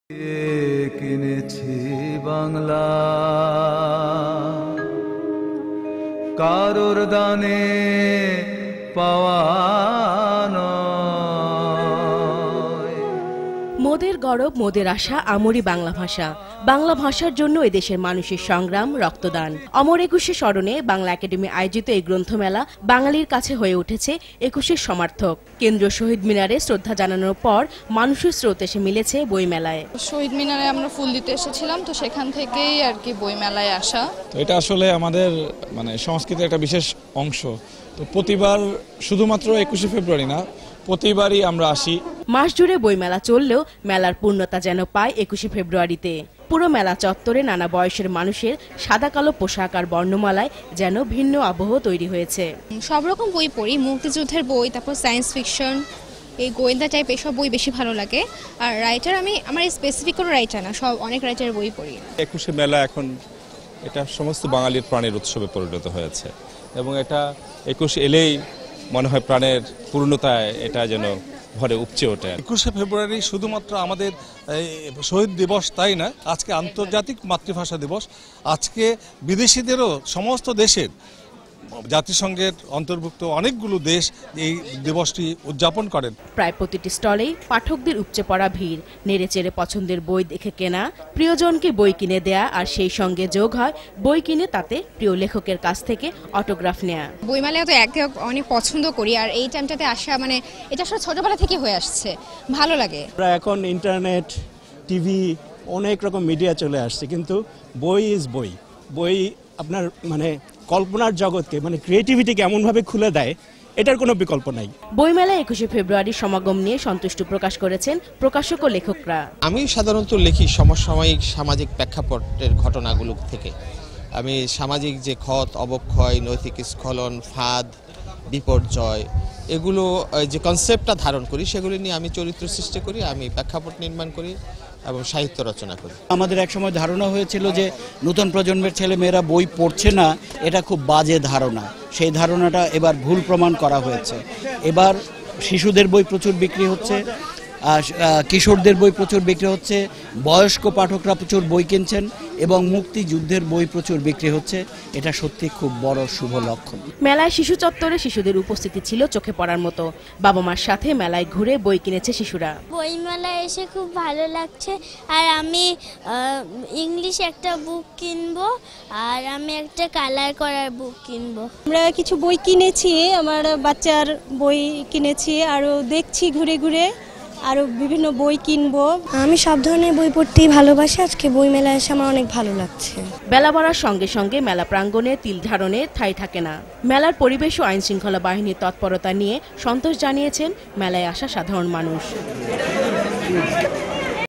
কিনেছি বাংলা কারোর দানে পাওয়া মোদের গৌরব মোদের আশা আমরি বাংলা ভাষা। বাংলা ভাষার জন্য এদেশের মানুষের সংগ্রাম রক্তদান। অমর একুশে স্মরণে বাংলা একাডেমি আয়োজিত এই গ্রন্থমেলা বাঙালির কাছে হয়ে উঠেছে একুশের সমার্থক। কেন্দ্রীয় শহীদ মিনারে শ্রদ্ধা জানানোর পর মানুষের স্রোত এসে মিলেছে বইমেলায়। শহীদ মিনারে আমরা ফুল দিতে এসেছিলাম, তো সেখান থেকেই আর কি বইমেলায় আসা। তো এটা আসলে আমাদের সংস্কৃতির একটা বিশেষ অংশ। তো প্রতিবার শুধুমাত্র 21শে ফেব্রুয়ারি না, প্রতিবারই আমরা আসি। মাস জুড়ে বইমেলা চললেও মেলার পূর্ণতা যেন পায় 21শে ফেব্রুয়ারিতে। পুরো মেলা চত্বরে নানা বয়সের মানুষের সাদা কালো পোশাক আর বর্ণমালায় যেন ভিন্ন আবহ তৈরি হয়েছে। সব রকম বই পড়ি, মুক্তিযুদ্ধের বই, তারপর সায়েন্স ফিকশন, এই গোয়েন্দা টাইপ এসব বই বেশি ভালো লাগে। আর রাইটার আমার স্পেসিফিক কোনো রাইটার না, সব অনেক রাইটারের বই পড়ি। 21শে মেলা এখন এটা সমস্ত বাঙালির প্রাণের উৎসবে পরিণত হয়েছে এবং এটা 21 এলেই মনে হয় প্রাণের পূর্ণতায় এটা যেন ভরে উপচে ওঠে। 21শে ফেব্রুয়ারি শুধুমাত্র আমাদের শহীদ দিবস তাই না, আজকে আন্তর্জাতিক মাতৃভাষা দিবস। আজকে বিদেশিদেরও সমস্ত দেশের জাতিসংঘের অন্তর্ভুক্ত অনেকগুলো দেশ এই দিবসটি উদযাপন করেন। প্রায় প্রতিটি স্টলেই পাঠকদের উপচে পড়া ভিড়, নেড়েচেড়ে পছন্দের বই দেখে কেনা, প্রিয়জনকে বই কিনে দেয়া, আর সেই সঙ্গে যোগ হয় বই কিনে তাতে প্রিয় লেখকের কাছ থেকে অটোগ্রাফ নেয়া। বইমেলায় তো অনেক পছন্দ করি, আর এই টাইমটাতে আসা এটা আসলে ছোটবেলা থেকে হয়ে আসছে, ভালো লাগে। এখন ইন্টারনেট, টিভি, অনেক রকম মিডিয়া চলে আসছে, কিন্তু বই ইজ বই। বই আপনার কল্পনার জগৎকে ক্রিয়েটিভিটিকে এমনভাবে খুলে দেয়, এটার কোনো বিকল্প নাই। বইমেলায় 21শে ফেব্রুয়ারি সমাগম নিয়ে সন্তুষ্ট প্রকাশ করেছেন প্রকাশক ও লেখকরা। আমি সাধারণত লিখি সমসাময়িক সামাজিক প্রেক্ষাপটের ঘটনাগুলো থেকে। আমি সামাজিক যে ক্ষত অবক্ষয়, নৈতিক স্খলন, ফাঁদ, বিপর্যয়, এগুলো যে কনসেপ্টটা ধারণ করি সেগুলি নিয়ে আমি চরিত্র সৃষ্টি করি, আমি প্রেক্ষাপট নির্মাণ করি এবং সাহিত্য রচনা করি। আমাদের একসময় ধারণা হয়েছিল যে নতুন প্রজন্মের ছেলেমেয়েরা বই পড়ছে না, এটা খুব বাজে ধারণা। সেই ধারণাটা এবার ভুল প্রমাণ করা হয়েছে। এবার শিশুদের বই প্রচুর বিক্রি হচ্ছে, কিশোরদের বই প্রচুর বিক্রি হচ্ছে, বয়স্ক পাঠকরা প্রচুর বই কিনছেন এবং মুক্তিযুদ্ধের বই প্রচুর বিক্রি হচ্ছে। এটা সত্যি খুব বড় শুভ লক্ষণ। মেলায় শিশু চত্বরে শিশুদের উপস্থিতি ছিল চোখে পড়ার মতো। বাবা মার সাথে মেলায় ঘুরে বই কিনেছে শিশুরা। বই মেলায় এসে খুব ভালো লাগছে, আর আমি ইংলিশ একটা বুক কিনবো, আর আমি একটা কালার করার বুক কিনবো। আমরা কিছু বই কিনেছি, আমার বাচ্চার বই কিনেছি, আরও দেখছি ঘুরে ঘুরে আরো বিভিন্ন বই কিনবো। আমি সব ধরনের বই পড়তেই ভালোবাসি, আজকে বই মেলায় এসে আমার অনেক ভালো লাগছে। বেলা বাড়ার সঙ্গে সঙ্গে মেলা প্রাঙ্গণে তিল ধারণে ঠাঁই থাকে না। মেলার পরিবেশ ও আইন শৃঙ্খলা বাহিনীর তৎপরতা নিয়ে সন্তোষ জানিয়েছেন মেলায় আসা সাধারণ মানুষ।